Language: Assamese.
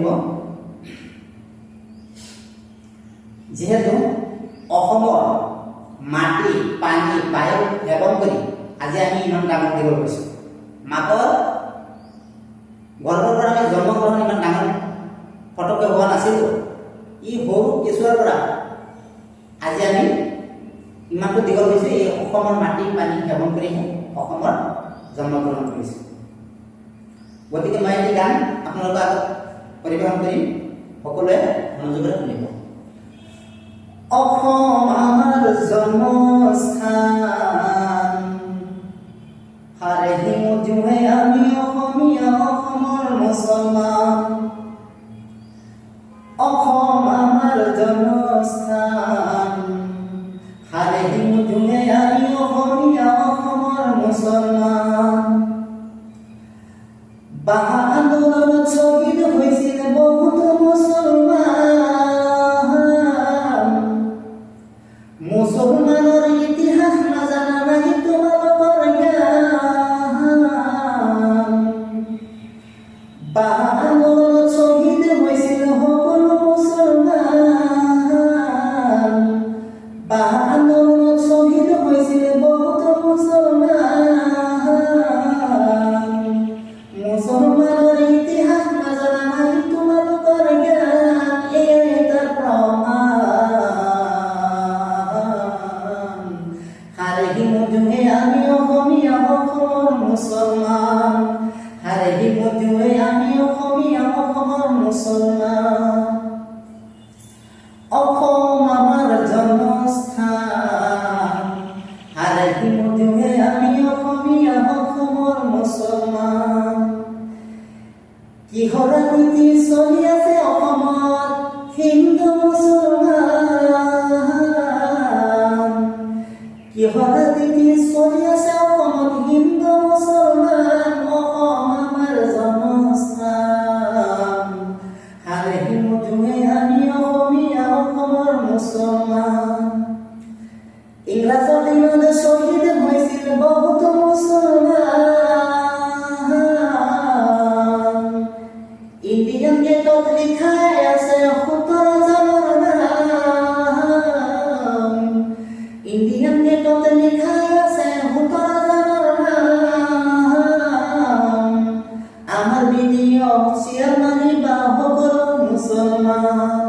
দিব যেহেতু অসমৰ মাটি পানী বায়ু সেৱন কৰি আজি আমি ইমান ডাঙৰ দীঘল হৈছোঁ মাকৰ গৰ্ভৰ পৰা আমি জন্মগ্ৰহণ ইমান ডাঙৰ ফটককৈ হোৱা নাছিলোঁ ই সৰু কেঁচুৱাৰ পৰা আজি আমি ইমানটো দীঘল হৈছোঁ এই অসমৰ মাটি পানী সেৱন কৰিহে অসমৰ জন্মগ্ৰহণ কৰিছোঁ গতিকে মই এটি গান আপোনালোকৰ আগত পৰিৱেশন কৰিম সকলোৱে মনোযোগেৰে শুনিব অসম আমাৰ জন্মস্থান হাৰে হিমজুৱে আমি অসমীয়া অসমৰ মুছলমান অসম আমাৰ জন্মস্থান হাৰে হিমজুৱে আমি অসমীয়া অসমৰ মুছলমান বাহা আন্দোলনত শ্বহীদ হৈছিল বহুতো মুছলমানৰ ইতিহাস নাজানা নাই তোমালোকৰ জ্ঞান বাহা আন্দোলনত শ্বহীদ হৈছিল সকলো মুছলমান বাহা আন্দোলনত শ্বহীদ হৈছিল বহুতো মুছলমানৰ ইতিহাস নাজানা নাই তোমালোকৰ জ্ঞান এয়াই তাৰ প্ৰমাণ হাৰে হিমজুৱে আমি অসমীয়া অসমৰ মুছলমান হাৰে হিমজুৱে আমি অসমীয়া অসমৰ মুছলমান অসম আমাৰ জন্মস্থান হাৰে হিমজুৱে আমি অসমীয়া অসমৰ মুছলমান কিহৰ নীতি চলি আছে অসমত হিন্দু মুছলমান কিহৰ নীতি চলি আছে অসমত হিন্দু মুছলমান অসম আমাৰ জন্মস্থান হাৰে হিমজুৱে আমি অসমীয়া অসমৰ মুছলমান ইংৰাজৰ দিনত শ্বহীদ হৈছিল বহুতো মুছলমান ইণ্ডিয়ান গেটত লিখাই আছে 17 জনৰ নাম ইণ্ডিয়ান গেটত লিখাই আছে 17 জনৰ নাম আমাৰ ভিডিঅ' শ্বেয়াৰ মাৰিবা সকলো মুছলমান